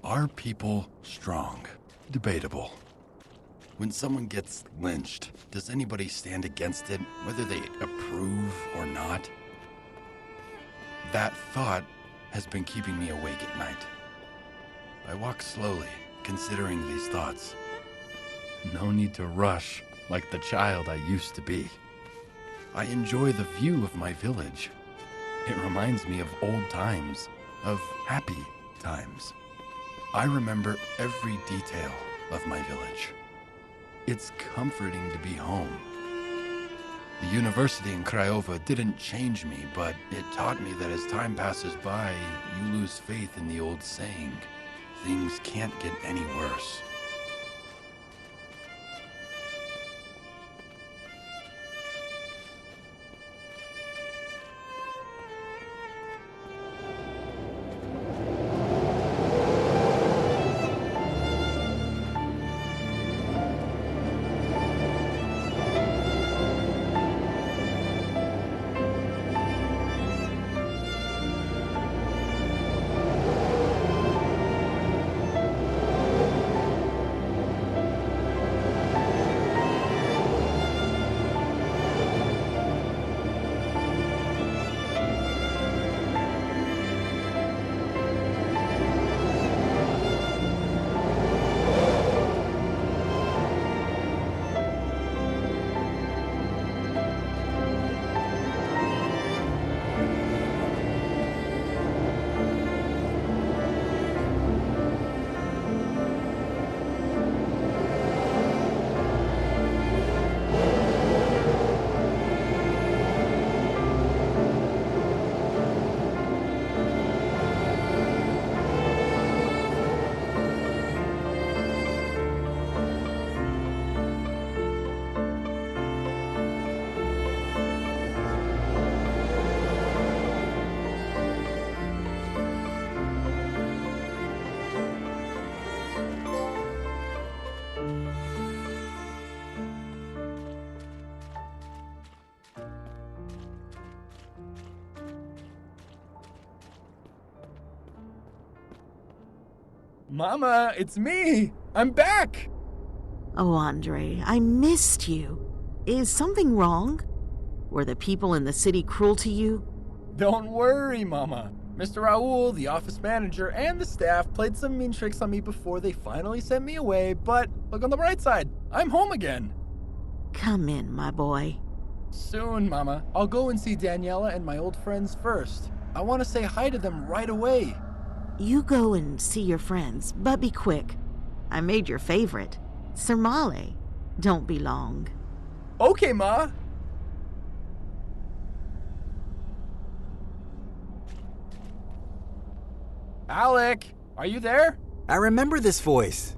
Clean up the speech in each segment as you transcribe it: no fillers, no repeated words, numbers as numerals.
Are people strong? Debatable. When someone gets lynched, does anybody stand against it, whether they approve or not? That thought has been keeping me awake at night. I walk slowly, considering these thoughts. No need to rush like the child I used to be. I enjoy the view of my village. It reminds me of old times, of happy times. I remember every detail of my village. It's comforting to be home. The university in Craiova didn't change me, but it taught me that as time passes by, you lose faith in the old saying, things can't get any worse. Mama, it's me! I'm back! Oh, Andre, I missed you. Is something wrong? Were the people in the city cruel to you? Don't worry, Mama. Mr. Raul, the office manager, and the staff played some mean tricks on me before they finally sent me away, but look on the bright side. I'm home again. Come in, my boy. Soon, Mama. I'll go and see Daniela and my old friends first. I want to say hi to them right away. You go and see your friends, but be quick. I made your favorite, Sermale. Don't be long. Okay, Ma. Alec, are you there? I remember this voice.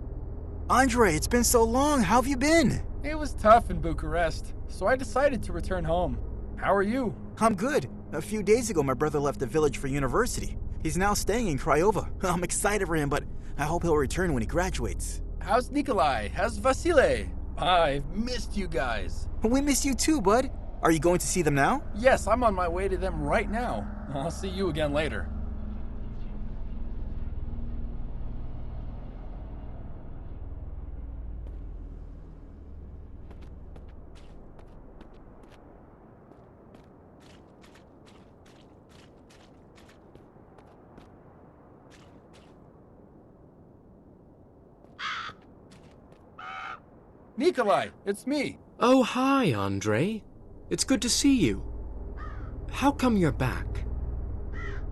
Andre, it's been so long. How have you been? It was tough in Bucharest, so I decided to return home. How are you? I'm good. A few days ago, my brother left the village for university. He's now staying in Craiova. I'm excited for him, but I hope he'll return when he graduates. How's Nikolai? How's Vasile? I've missed you guys. We miss you too, bud. Are you going to see them now? Yes, I'm on my way to them right now. I'll see you again later. Nikolai, it's me. Oh, hi, Andre. It's good to see you. How come you're back?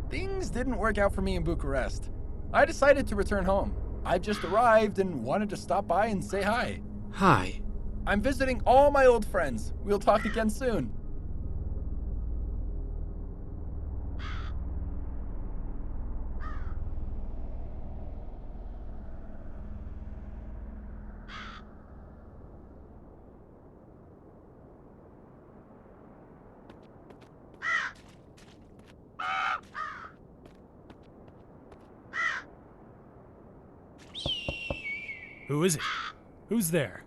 Things didn't work out for me in Bucharest. I decided to return home. I just arrived and wanted to stop by and say hi. Hi. I'm visiting all my old friends. We'll talk again soon. Who is it? Who's there?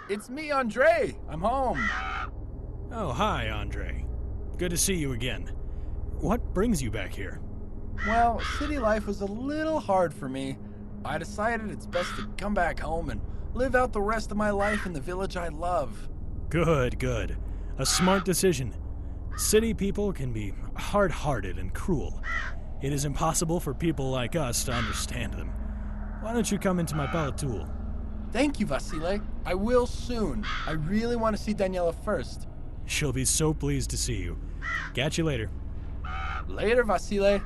It's me, Andre. I'm home. Oh, hi, Andre. Good to see you again. What brings you back here? Well, city life was a little hard for me. I decided it's best to come back home and live out the rest of my life in the village I love. Good, good. A smart decision. City people can be hard-hearted and cruel. It is impossible for people like us to understand them. Why don't you come into my palatul? Thank you, Vasile. I will soon. I really want to see Daniela first. She'll be so pleased to see you. Catch you later. Later, Vasile.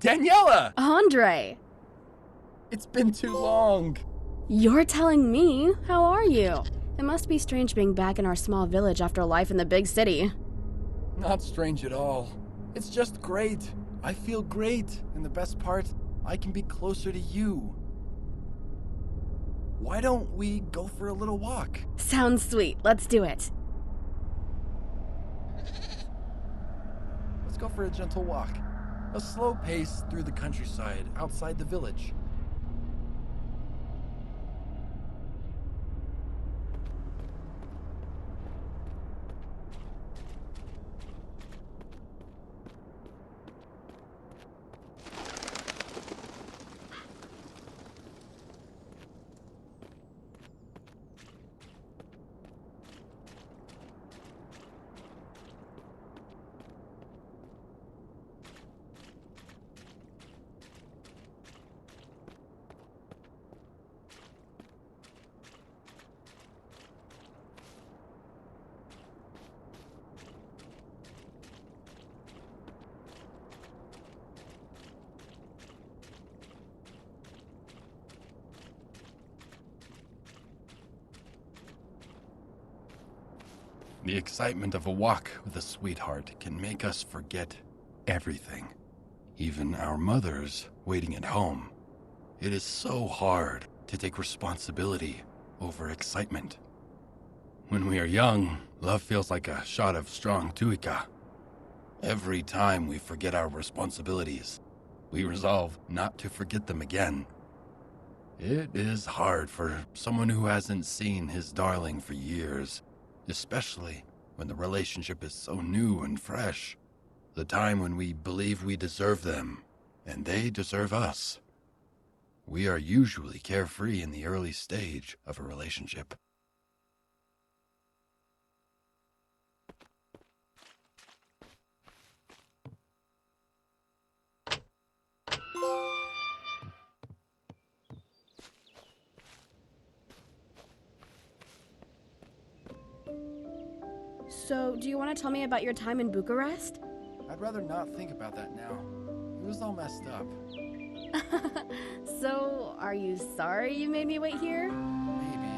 Daniela! Andre! It's been too long. You're telling me? How are you? It must be strange being back in our small village after life in the big city. Not strange at all. It's just great. I feel great. And the best part, I can be closer to you. Why don't we go for a little walk? Sounds sweet. Let's do it. Let's go for a gentle walk. A slow pace through the countryside outside the village. The excitement of a walk with a sweetheart can make us forget everything, even our mothers waiting at home. It is so hard to take responsibility over excitement. When we are young, love feels like a shot of strong tuica. Every time we forget our responsibilities, we resolve not to forget them again. It is hard for someone who hasn't seen his darling for years, especially when the relationship is so new and fresh. The time when we believe we deserve them, and they deserve us. We are usually carefree in the early stage of a relationship. So, do you want to tell me about your time in Bucharest? I'd rather not think about that now. It was all messed up. So, are you sorry you made me wait here? Maybe.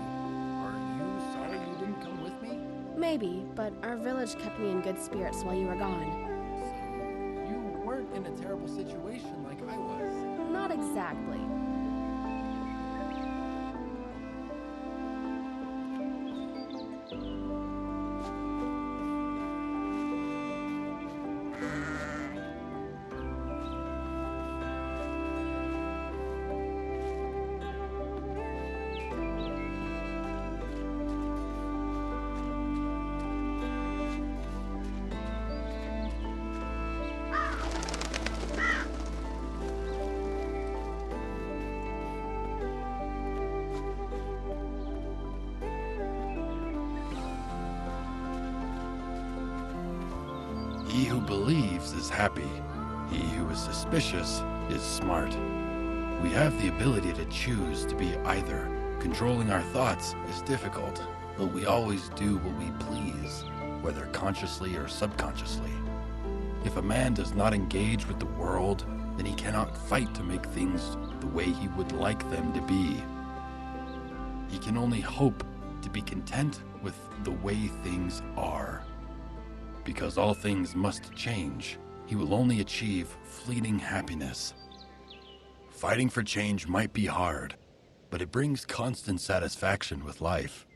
Are you sorry you didn't come with me? Maybe, but our village kept me in good spirits while you were gone. So, you weren't in a terrible situation like I was. Not exactly. He who believes is happy. He who is suspicious is smart. We have the ability to choose to be either. Controlling our thoughts is difficult, but we always do what we please, whether consciously or subconsciously. If a man does not engage with the world, then he cannot fight to make things the way he would like them to be. He can only hope to be content with the way things are. Because all things must change, he will only achieve fleeting happiness. Fighting for change might be hard, but it brings constant satisfaction with life.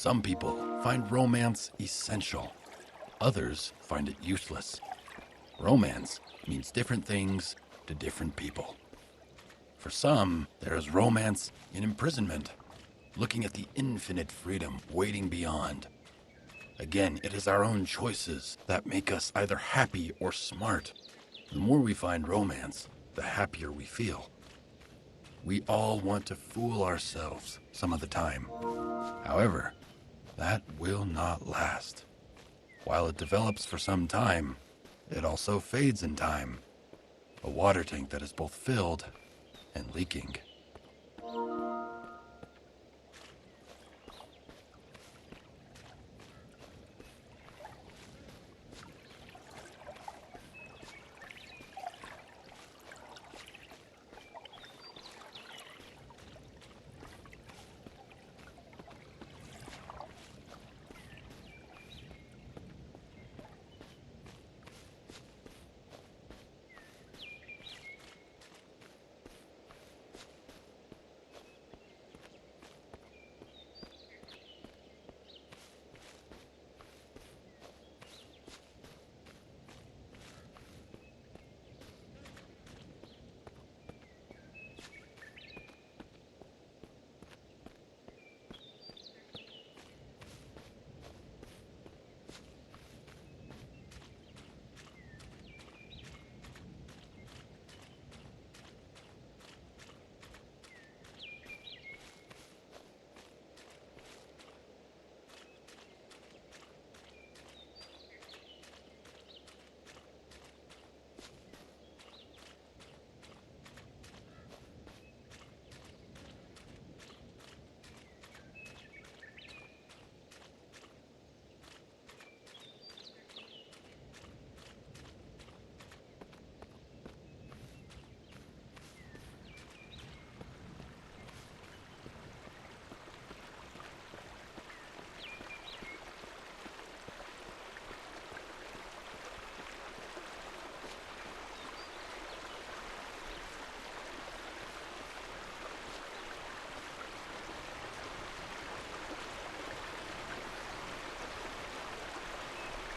Some people find romance essential. Others find it useless. Romance means different things to different people. For some, there is romance in imprisonment, looking at the infinite freedom waiting beyond. Again, it is our own choices that make us either happy or smart. The more we find romance, the happier we feel. We all want to fool ourselves some of the time. However, that will not last. While it develops for some time, it also fades in time. A water tank that is both filled and leaking.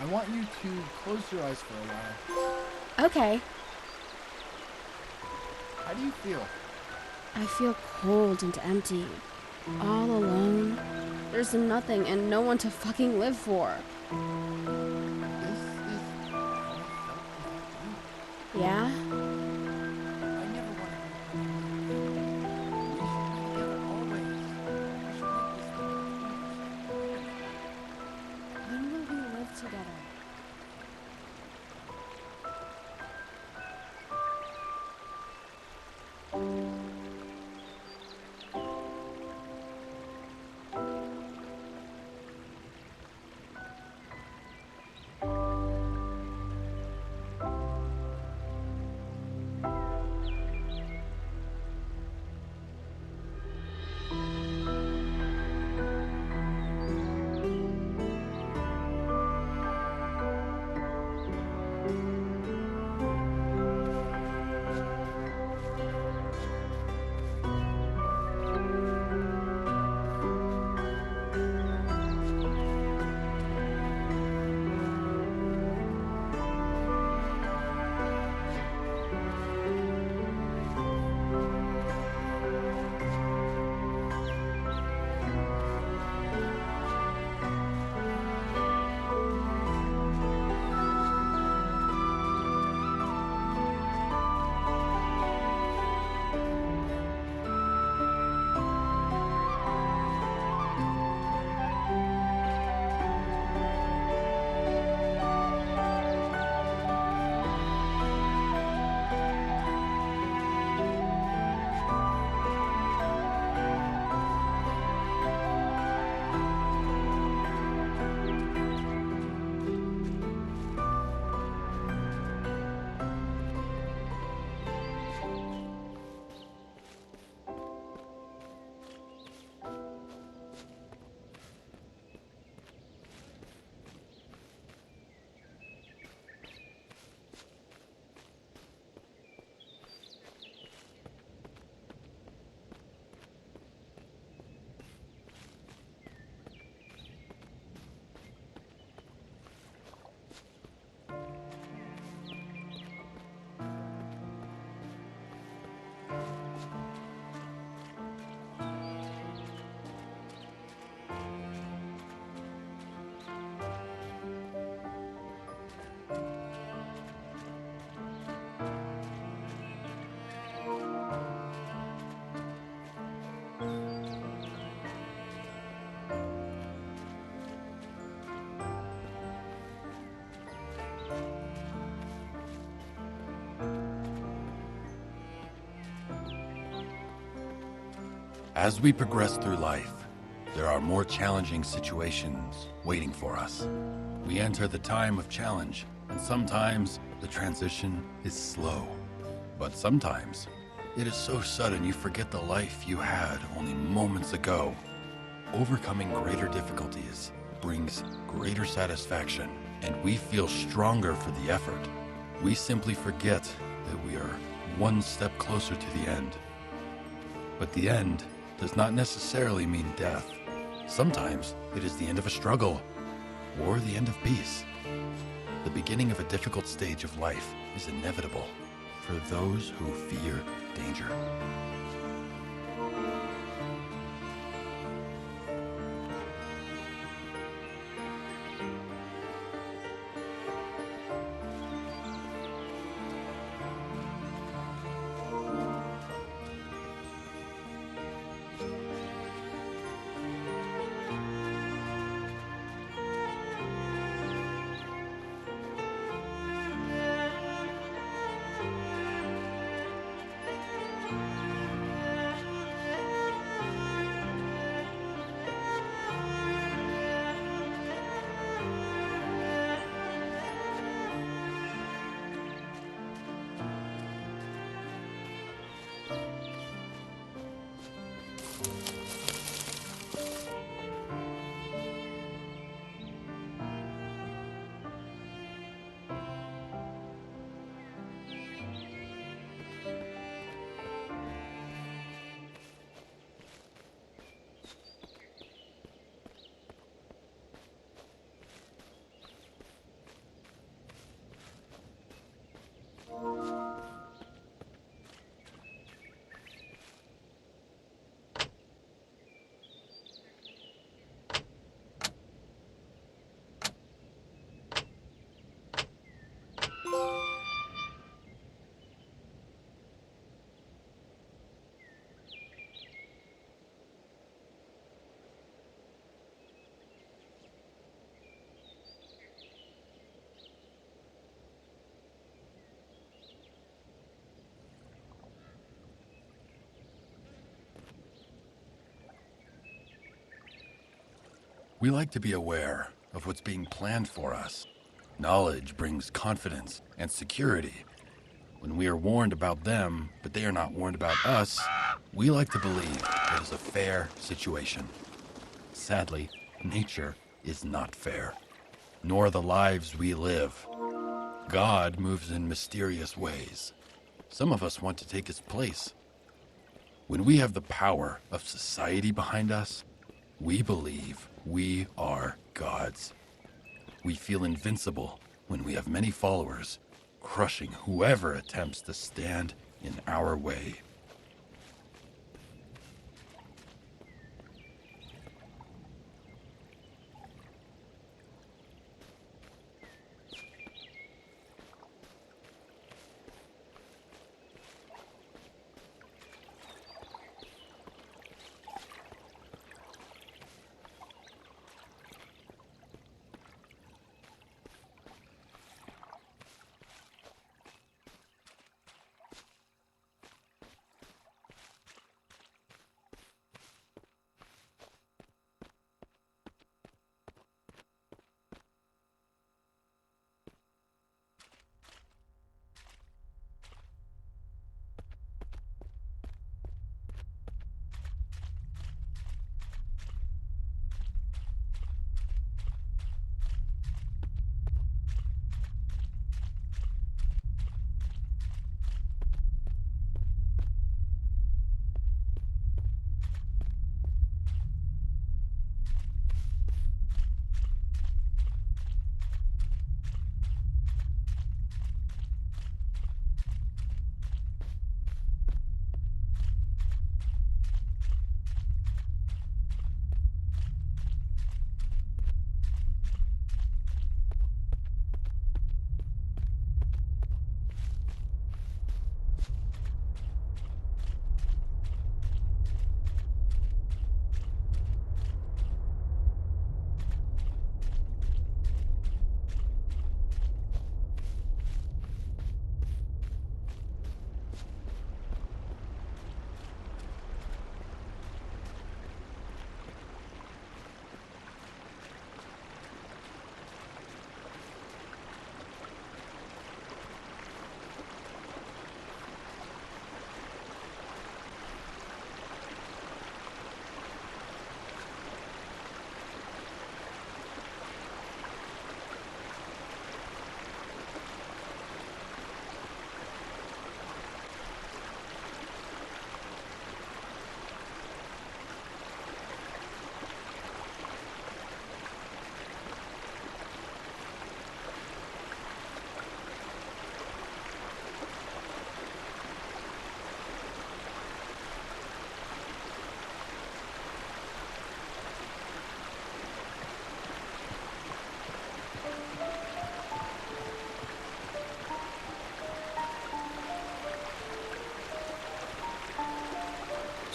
I want you to close your eyes for a while. Okay. How do you feel? I feel cold and empty. All alone. There's nothing and no one to fucking live for. This is how I felt without you. Yeah? I never wanted to be together always. We should make this the When will we live together? As we progress through life, there are more challenging situations waiting for us. We enter the time of challenge, and sometimes the transition is slow. But sometimes it is so sudden you forget the life you had only moments ago. Overcoming greater difficulties brings greater satisfaction, and we feel stronger for the effort. We simply forget that we are one step closer to the end. But the end does not necessarily mean death. Sometimes it is the end of a struggle or the end of peace. The beginning of a difficult stage of life is inevitable for those who fear danger. We like to be aware of what's being planned for us. Knowledge brings confidence and security. When we are warned about them, but they are not warned about us, we like to believe it is a fair situation. Sadly, nature is not fair, nor the lives we live. God moves in mysterious ways. Some of us want to take his place. When we have the power of society behind us, we believe we are gods. We feel invincible when we have many followers, crushing whoever attempts to stand in our way.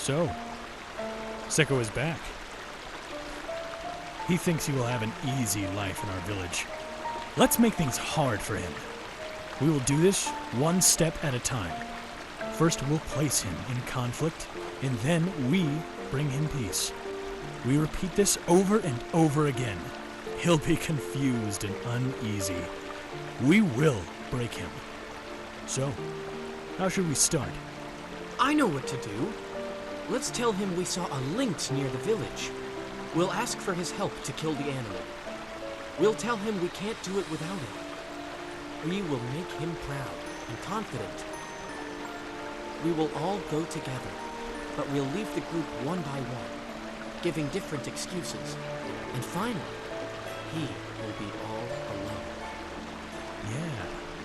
So, Sicko is back. He thinks he will have an easy life in our village. Let's make things hard for him. We will do this one step at a time. First, we'll place him in conflict, and then we bring him peace. We repeat this over and over again. He'll be confused and uneasy. We will break him. So, how should we start? I know what to do. Let's tell him we saw a lynx near the village. We'll ask for his help to kill the animal. We'll tell him we can't do it without him. We will make him proud and confident. We will all go together, but we'll leave the group one by one, giving different excuses. And finally, he will be all alone. Yeah,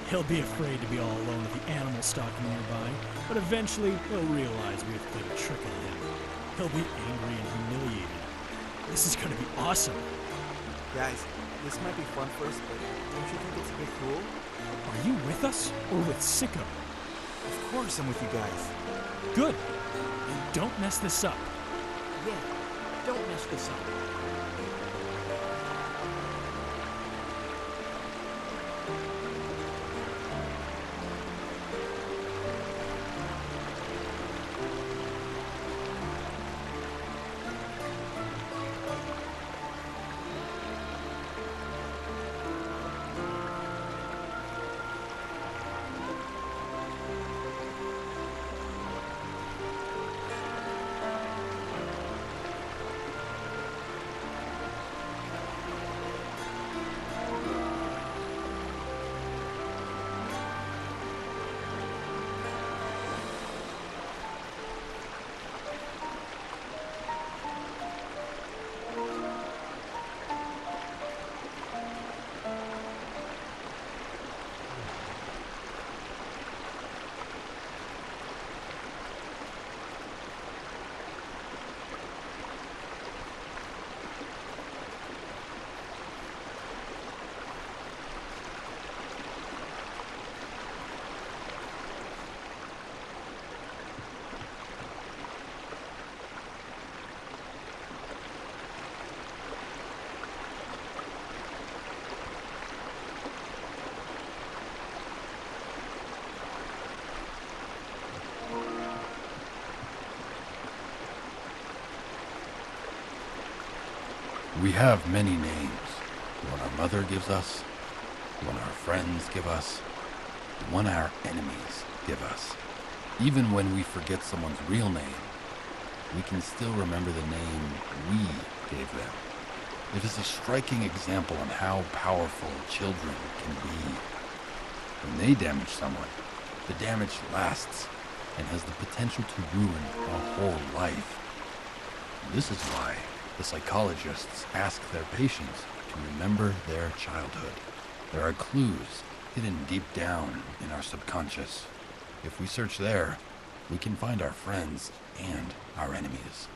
he'll be afraid to be all alone with the animal stalking nearby, but eventually he'll realize we've played a trick on him. He'll be angry and humiliated. This is gonna be awesome. Guys, this might be fun for us, but don't you think it's a bit cruel? Are you with us or with Sicko? Of course I'm with you guys. Good. And don't mess this up. Yeah, don't mess this up. We have many names. The one our mother gives us, the one our friends give us, the one our enemies give us. Even when we forget someone's real name, we can still remember the name we gave them. It is a striking example on how powerful children can be. When they damage someone, the damage lasts and has the potential to ruin a whole life. This is why the psychologists ask their patients to remember their childhood. There are clues hidden deep down in our subconscious. If we search there, we can find our friends and our enemies.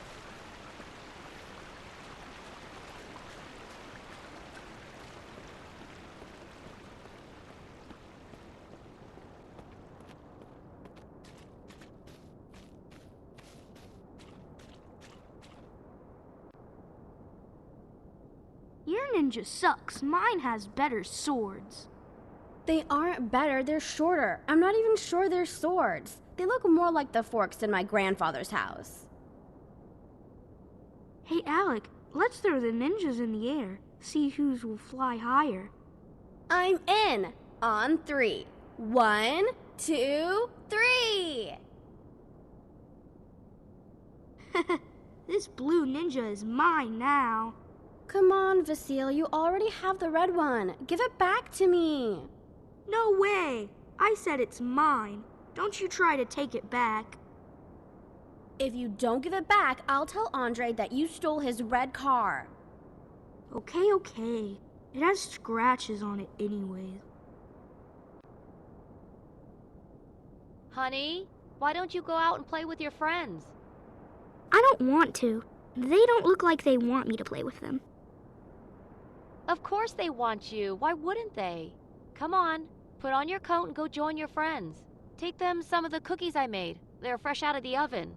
Your ninja sucks. Mine has better swords. They aren't better, they're shorter. I'm not even sure they're swords. They look more like the forks in my grandfather's house. Hey, Alec, let's throw the ninjas in the air. See whose will fly higher. I'm in. On 3. 1, 2, 3. This blue ninja is mine now. Come on, Vasil, you already have the red one. Give it back to me. No way. I said it's mine. Don't you try to take it back. If you don't give it back, I'll tell Andre that you stole his red car. Okay. It has scratches on it anyways. Honey, why don't you go out and play with your friends? I don't want to. They don't look like they want me to play with them. Of course they want you. Why wouldn't they? Come on, put on your coat and go join your friends. Take them some of the cookies I made. They're fresh out of the oven.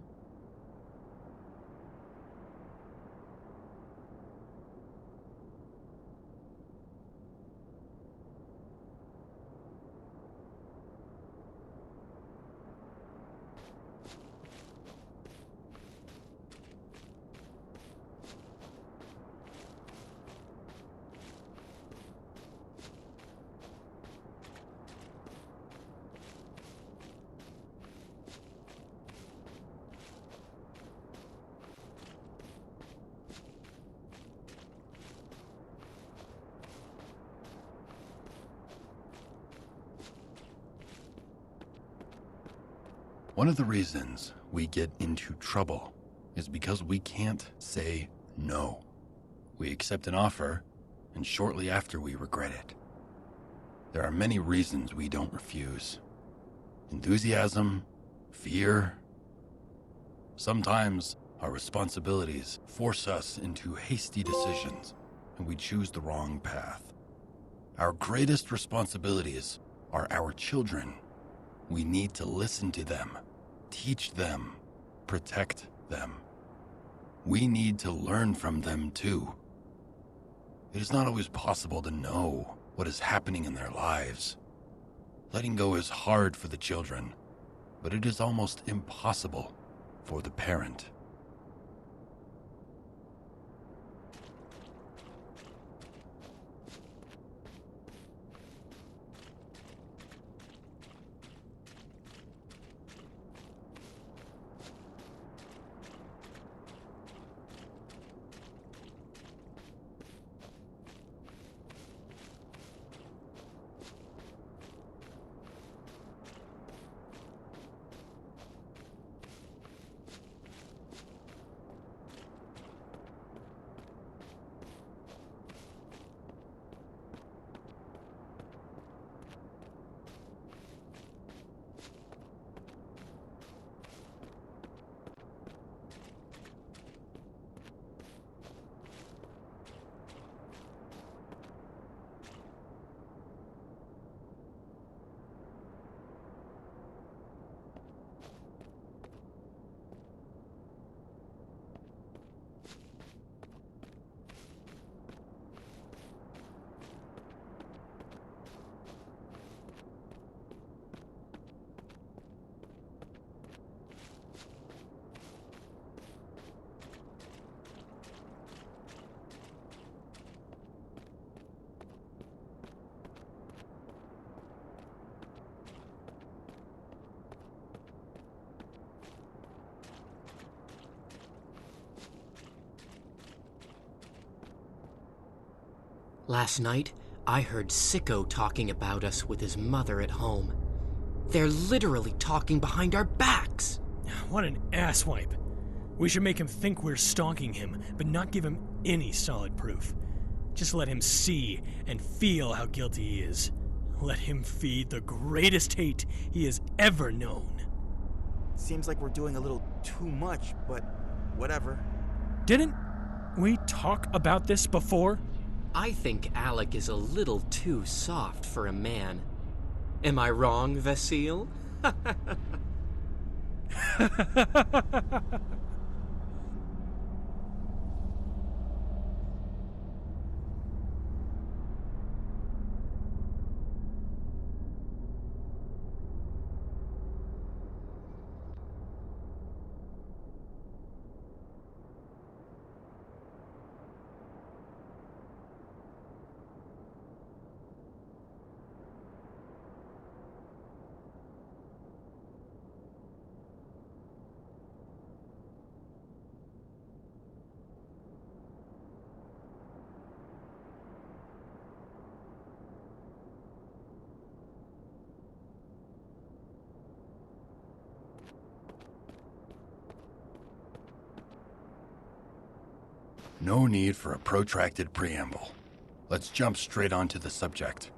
One of the reasons we get into trouble is because we can't say no. We accept an offer, and shortly after we regret it. There are many reasons we don't refuse. Enthusiasm, fear. Sometimes our responsibilities force us into hasty decisions, and we choose the wrong path. Our greatest responsibilities are our children. We need to listen to them, teach them, protect them. We need to learn from them too. It is not always possible to know what is happening in their lives. Letting go is hard for the children, but it is almost impossible for the parent. Last night, I heard Sicko talking about us with his mother at home. They're literally talking behind our backs. What an asswipe. We should make him think we're stalking him, but not give him any solid proof. Just let him see and feel how guilty he is. Let him feed the greatest hate he has ever known. Seems like we're doing a little too much, but whatever. Didn't we talk about this before? I think Alec is a little too soft for a man. Am I wrong, Vasile? No need for a protracted preamble. Let's jump straight onto the subject.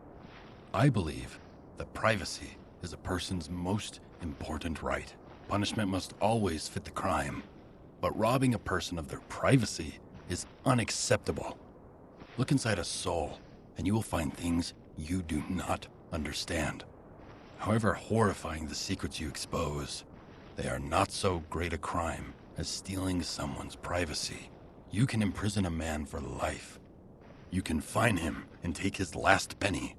I believe that privacy is a person's most important right. Punishment must always fit the crime, but robbing a person of their privacy is unacceptable. Look inside a soul, and you will find things you do not understand. However horrifying the secrets you expose, they are not so great a crime as stealing someone's privacy. You can imprison a man for life. You can fine him and take his last penny.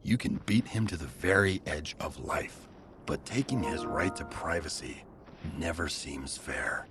You can beat him to the very edge of life. But taking his right to privacy never seems fair.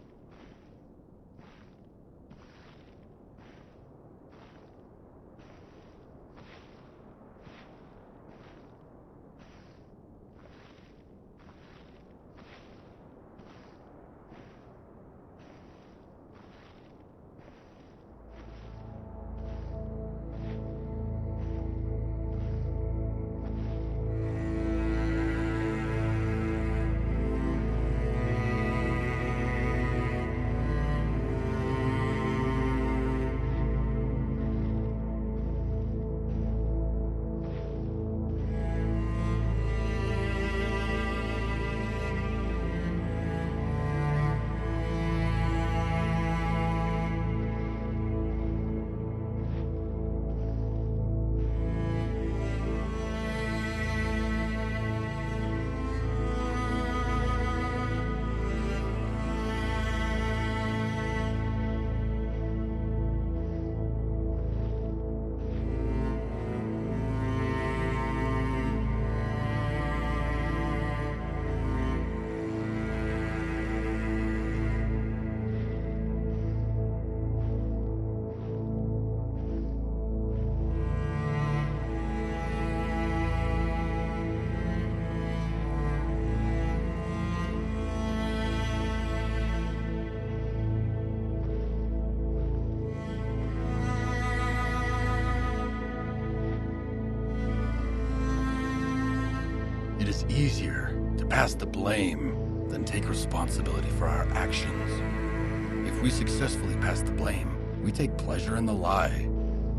easier to pass the blame than take responsibility for our actions. If we successfully pass the blame, we take pleasure in the lie.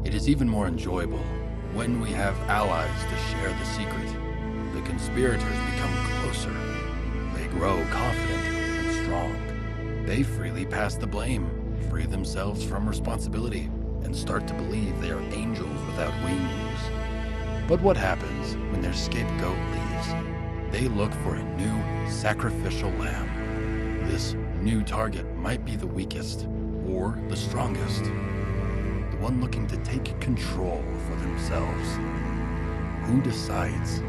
It is even more enjoyable when we have allies to share the secret. The conspirators become closer. They grow confident and strong. They freely pass the blame, free themselves from responsibility, and start to believe they are angels without wings. But what happens when their scapegoat leaves? They look for a new sacrificial lamb. This new target might be the weakest or the strongest, the one looking to take control for themselves. Who decides?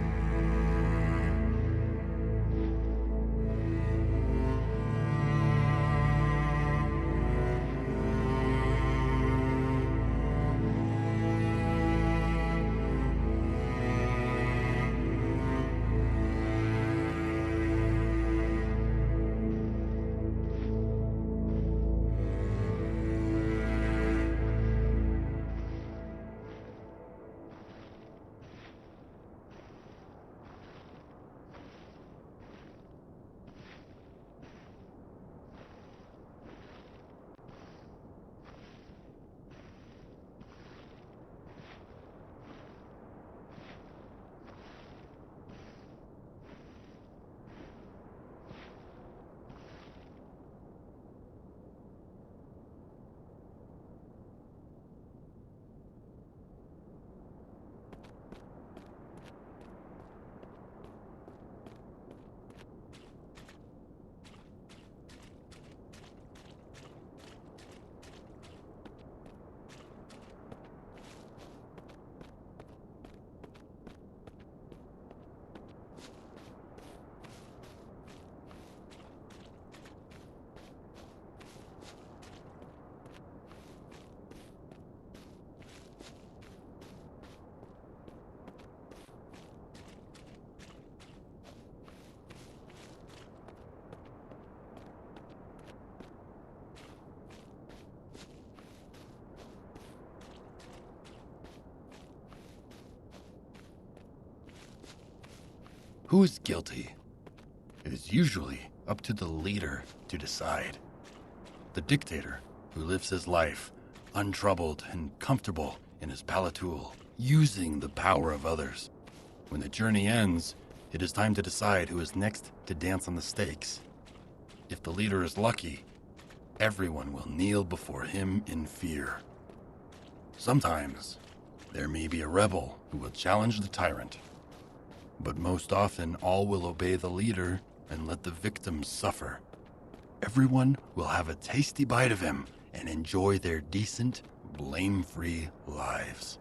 Who is guilty? It is usually up to the leader to decide. The dictator, who lives his life untroubled and comfortable in his palatul, using the power of others. When the journey ends, it is time to decide who is next to dance on the stakes. If the leader is lucky, everyone will kneel before him in fear. Sometimes, there may be a rebel who will challenge the tyrant. But most often, all will obey the leader and let the victims suffer. Everyone will have a tasty bite of him and enjoy their decent, blame-free lives.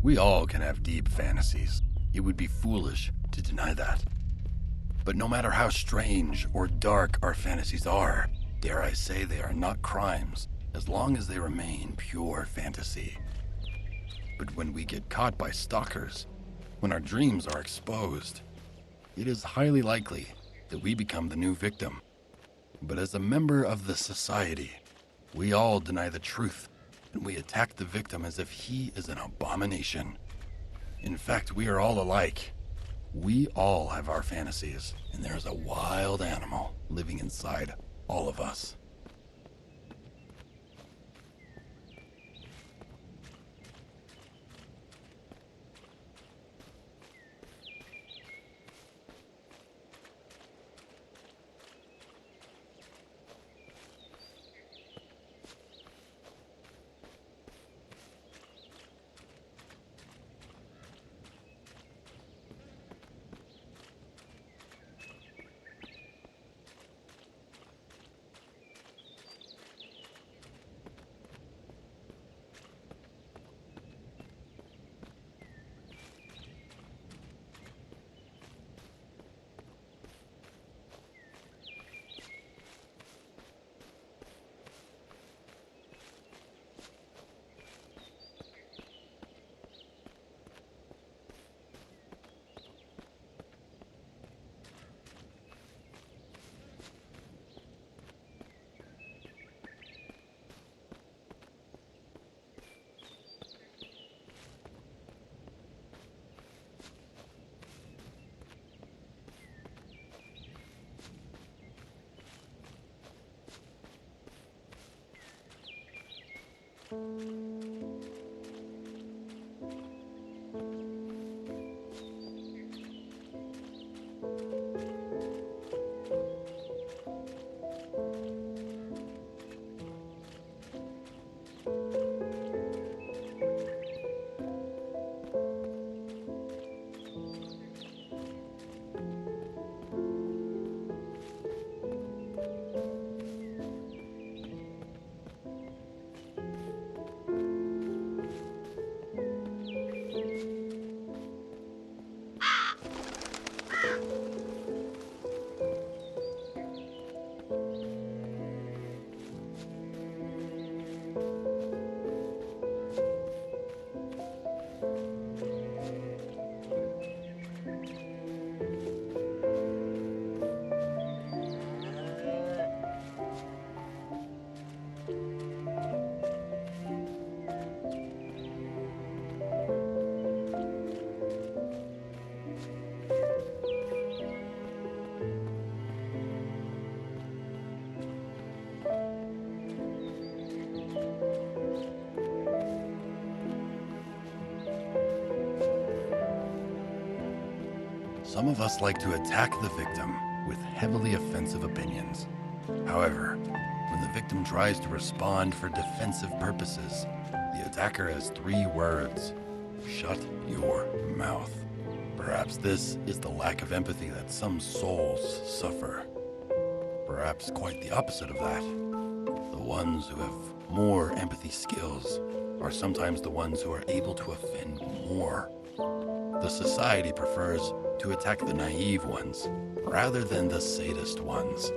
We all can have deep fantasies. It would be foolish to deny that. But no matter how strange or dark our fantasies are, dare I say they are not crimes, as long as they remain pure fantasy. But when we get caught by stalkers, when our dreams are exposed, it is highly likely that we become the new victim. But as a member of the society, we all deny the truth, and we attack the victim as if he is an abomination. In fact, we are all alike. We all have our fantasies, and there's a wild animal living inside all of us. Some of us like to attack the victim with heavily offensive opinions. However, when the victim tries to respond for defensive purposes, the attacker has 3 words: shut your mouth. Perhaps this is the lack of empathy that some souls suffer. Perhaps quite the opposite of that. The ones who have more empathy skills are sometimes the ones who are able to offend more. The society prefers to attack the naive ones rather than the sadist ones.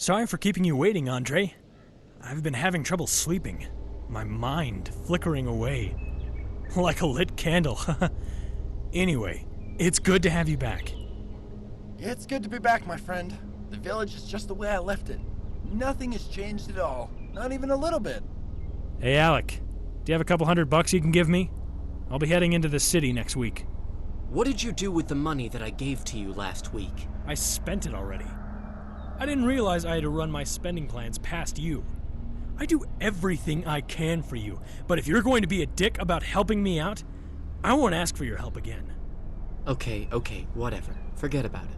Sorry for keeping you waiting, Andre. I've been having trouble sleeping. My mind flickering away. Like a lit candle. Anyway, it's good to have you back. It's good to be back, my friend. The village is just the way I left it. Nothing has changed at all. Not even a little bit. Hey, Alec. Do you have a couple $100 you can give me? I'll be heading into the city next week. What did you do with the money that I gave to you last week? I spent it already. I didn't realize I had to run my spending plans past you. I do everything I can for you, but if you're going to be a dick about helping me out, I won't ask for your help again. Okay, whatever. Forget about it.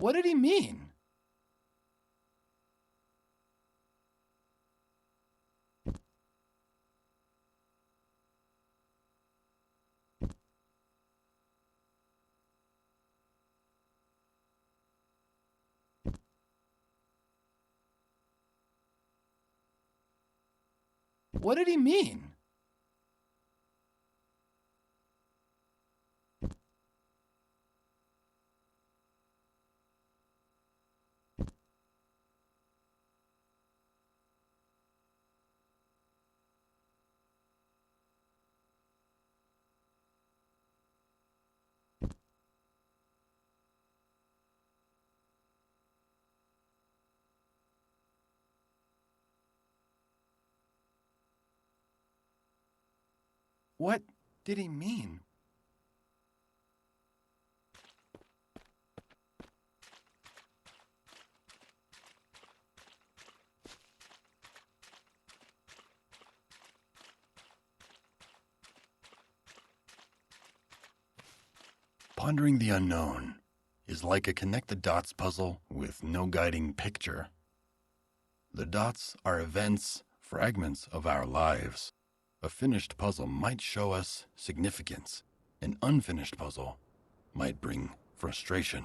What did he mean? What did he mean? What did he mean? Pondering the unknown is like a connect-the-dots puzzle with no guiding picture. The dots are events, fragments of our lives. A finished puzzle might show us significance. An unfinished puzzle might bring frustration.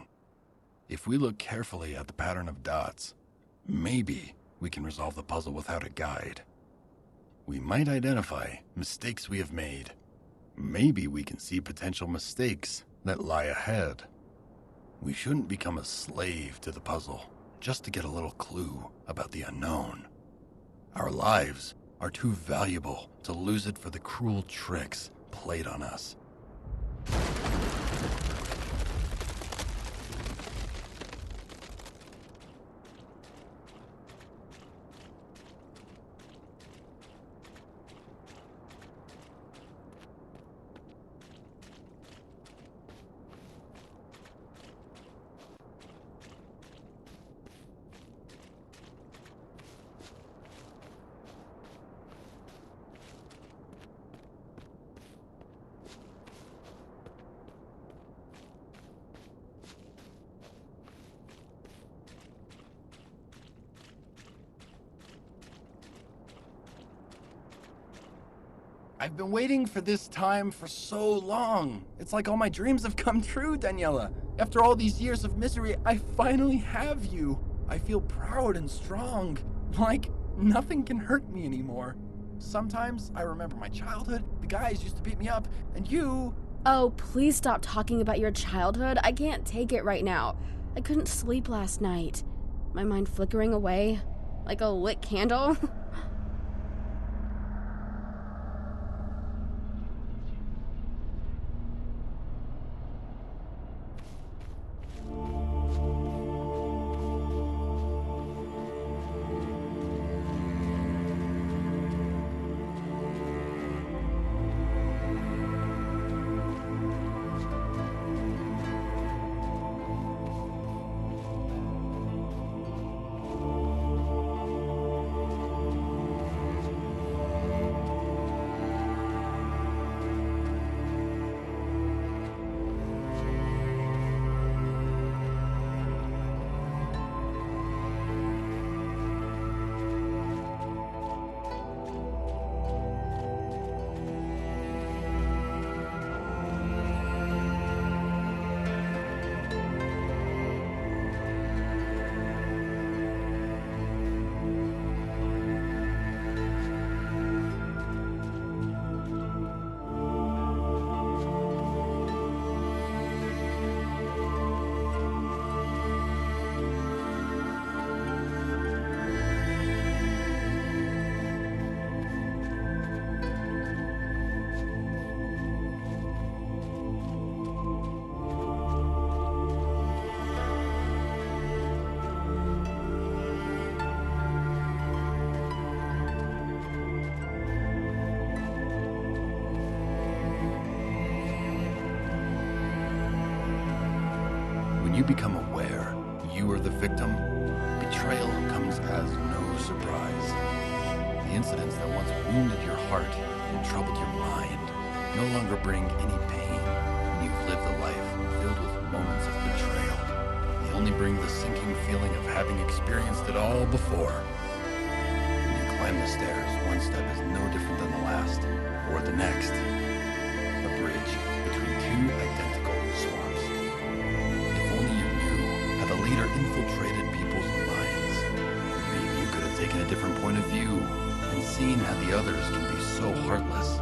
If we look carefully at the pattern of dots, maybe we can resolve the puzzle without a guide. We might identify mistakes we have made. Maybe we can see potential mistakes that lie ahead. We shouldn't become a slave to the puzzle just to get a little clue about the unknown. Our lives are too valuable to lose it for the cruel tricks played on us. I've been waiting for this time for so long. It's like all my dreams have come true, Daniela. After all these years of misery, I finally have you. I feel proud and strong. Like nothing can hurt me anymore. Sometimes I remember my childhood, the guys used to beat me up, and you... Oh, please stop talking about your childhood. I can't take it right now. I couldn't sleep last night. My mind flickering away like a lit candle. When you become aware you are the victim, betrayal comes as no surprise. The incidents that once wounded your heart and troubled your mind no longer bring any pain when you've lived a life filled with moments of betrayal. They only bring the sinking feeling of having experienced it all before. When you climb the stairs, one step is no different than the last, or the next. A bridge between two identical swamps. If only you knew how the leader infiltrated people's minds. Maybe you could have taken a different point of view and seen how the others can be so heartless.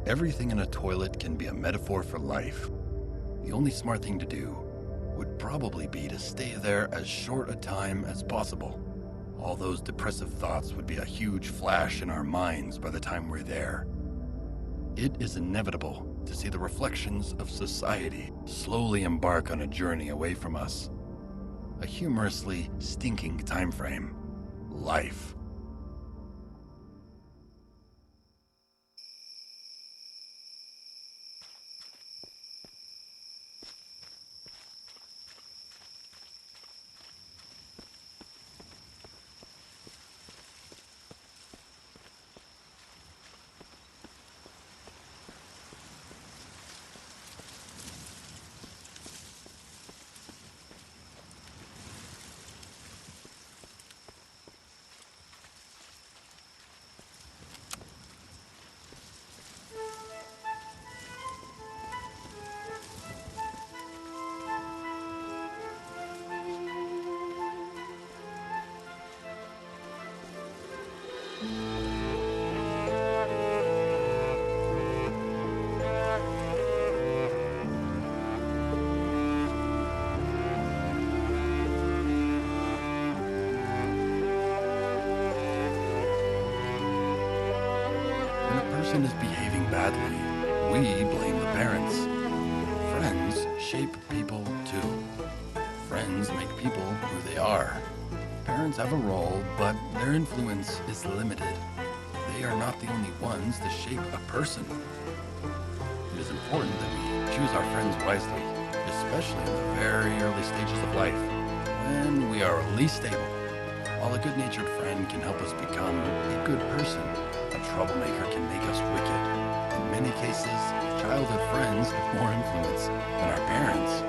everything in a toilet can be a metaphor for life, the only smart thing to do would probably be to stay there as short a time as possible. All those depressive thoughts would be a huge flash in our minds by the time we're there. It is inevitable to see the reflections of society slowly embark on a journey away from us. A humorously stinking time frame. Life. Person is behaving badly, we blame the parents. Friends shape people too. Friends make people who they are. Parents have a role, but their influence is limited. They are not the only ones to shape a person. It is important that we choose our friends wisely, especially in the very early stages of life, when we are least stable. While a good-natured friend can help us become a good person, a troublemaker can make us wicked. In many cases, childhood friends have more influence than our parents.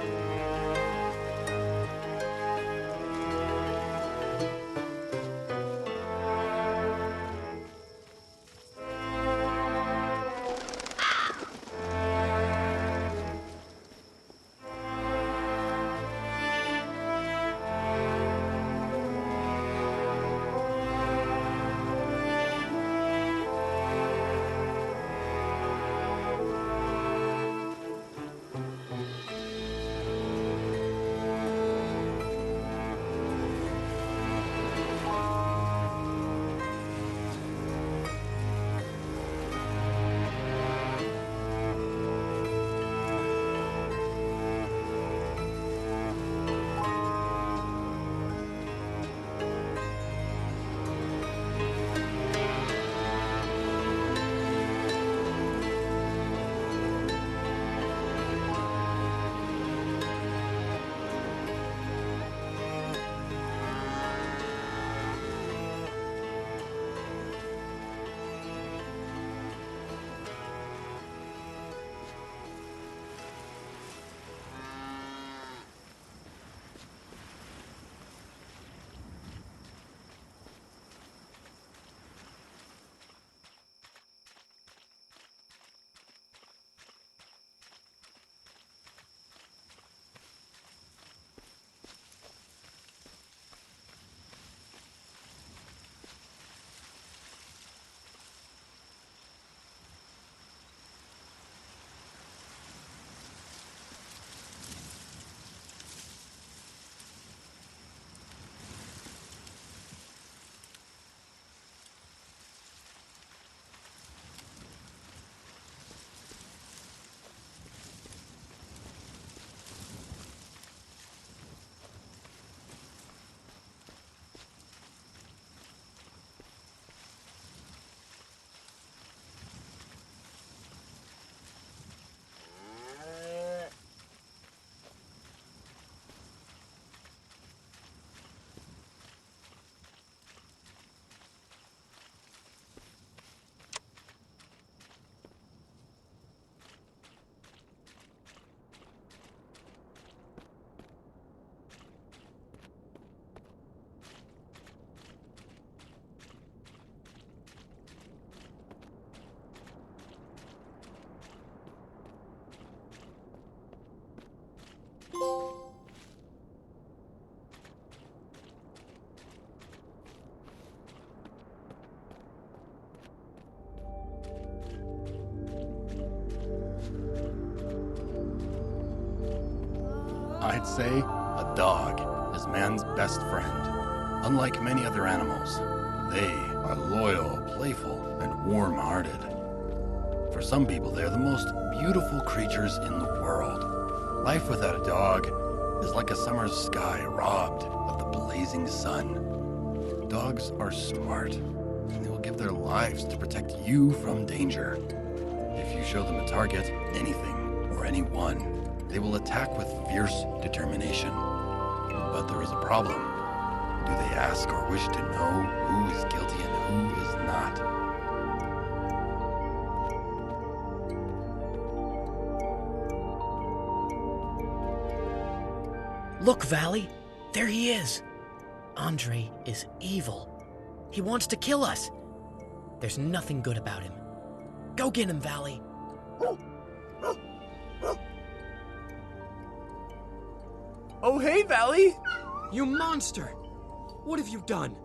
I'd say a dog is man's best friend. Unlike many other animals, they are loyal, playful, and warm-hearted. For some people, they are the most beautiful creatures in the world. Life without a dog is like a summer's sky robbed of the blazing sun. Dogs are smart, and they will give their lives to protect you from danger. If you show them a target, anything or anyone, they will attack with fierce determination. But there is a problem. Do they ask or wish to know who is guilty and who is not? Look, Valley. There he is. Andre is evil. He wants to kill us. There's nothing good about him. Go get him, Valley. Oh, hey, Valley! You monster! What have you done?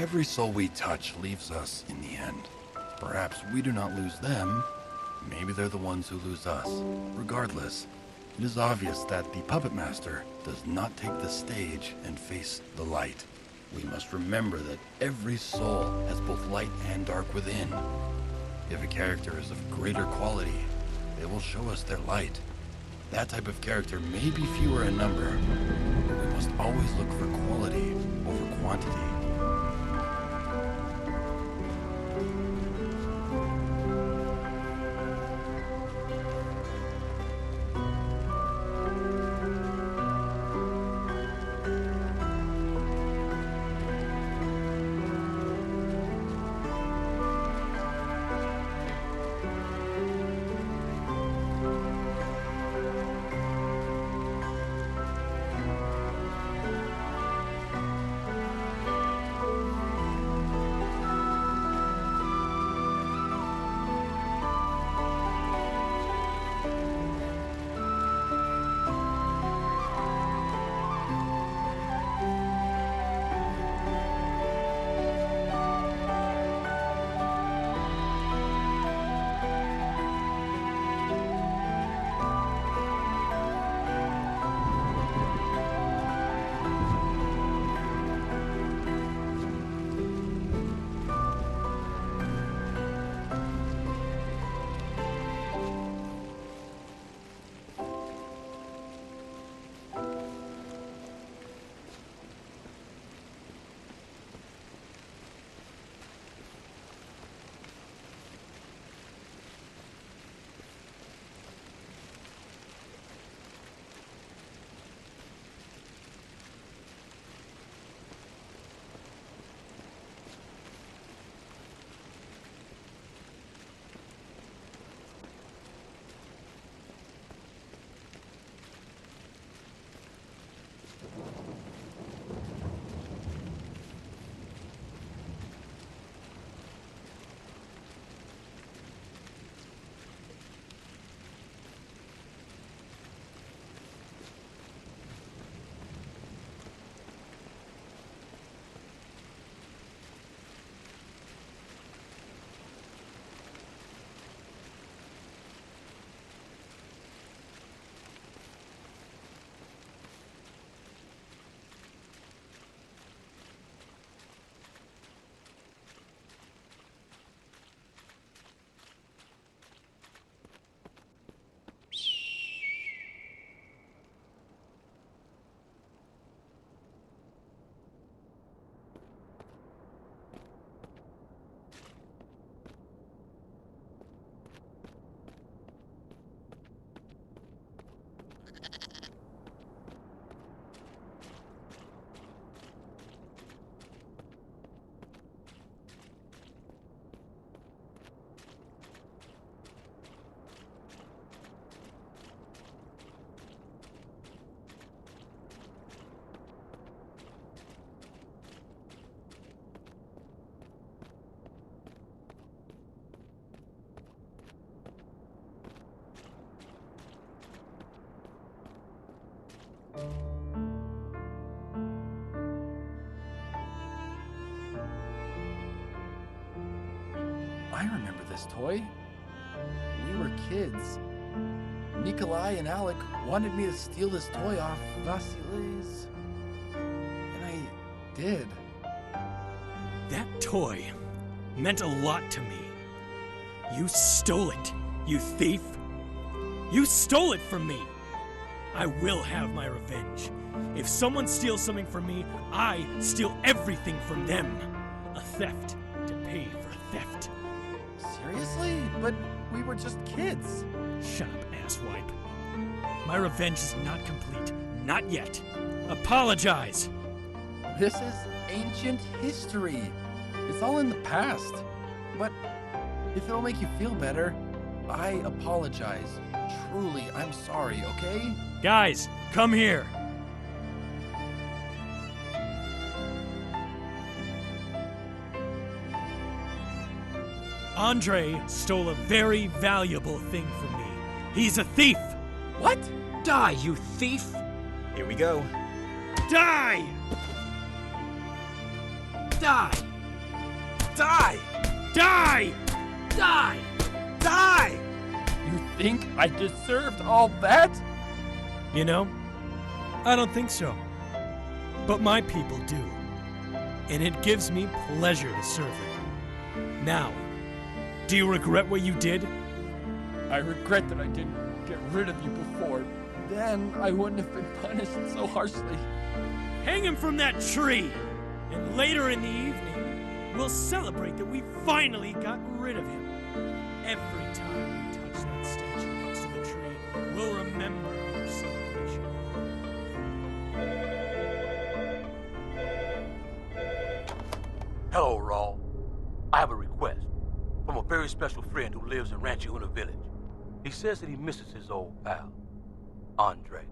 Every soul we touch leaves us in the end. Perhaps we do not lose them. Maybe they're the ones who lose us. Regardless, it is obvious that the puppet master does not take the stage and face the light. We must remember that every soul has both light and dark within. If a character is of greater quality, they will show us their light. That type of character may be fewer in number, but we must always look for quality over quantity. I remember this toy. We were kids. Nikolai and Alec wanted me to steal this toy off Vasily's. And I did. That toy meant a lot to me. You stole it, you thief. You stole it from me. I will have my revenge. If someone steals something from me, I steal everything from them. A theft to pay for a theft. Seriously? But we were just kids. Shut up, asswipe. My revenge is not complete. Not yet. Apologize. This is ancient history. It's all in the past. But if it'll make you feel better, I apologize. Truly, I'm sorry, okay? Guys, come here. Andre stole a very valuable thing from me. He's a thief. What? Die, you thief! Here we go. Die! Die! Die! Die! Die! Die! You think I deserved all that? You know, I don't think so. But my people do. and it gives me pleasure to serve them. Now, do you regret what you did? I regret that I didn't get rid of you before. Then I wouldn't have been punished so harshly. Hang him from that tree! And later in the evening, we'll celebrate that we finally got rid of him. Every time we touch that statue next to the tree, we'll remember our celebration. Hello, Raw. I have a request from a very special friend who lives in Ranchiuna village. He says that he misses his old pal, Andre.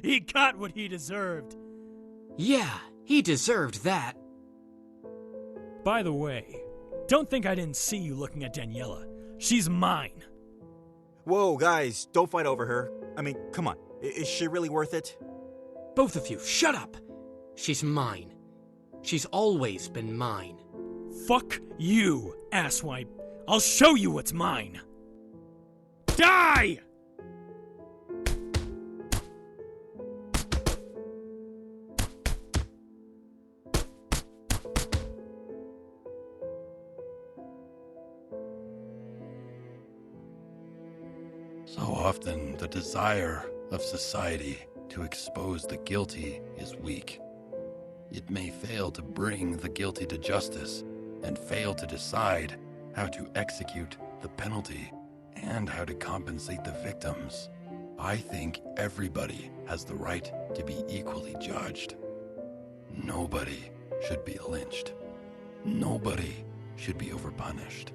He got what he deserved. Yeah, he deserved that. By the way, don't think I didn't see you looking at Daniela. She's mine. Whoa, guys, don't fight over her. I mean, come on. Is she really worth it? Both of you, shut up! She's mine. She's always been mine. Fuck you, asswipe. I'll show you what's mine. Die! So often, the desire of society to expose the guilty is weak. It may fail to bring the guilty to justice and fail to decide how to execute the penalty and how to compensate the victims. I think everybody has the right to be equally judged. Nobody should be lynched. Nobody should be overpunished.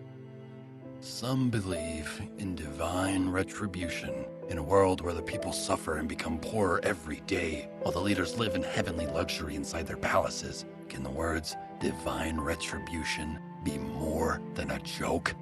Some believe in divine retribution in a world where the people suffer and become poorer every day while the leaders live in heavenly luxury inside their palaces. Can the words divine retribution be more than a joke?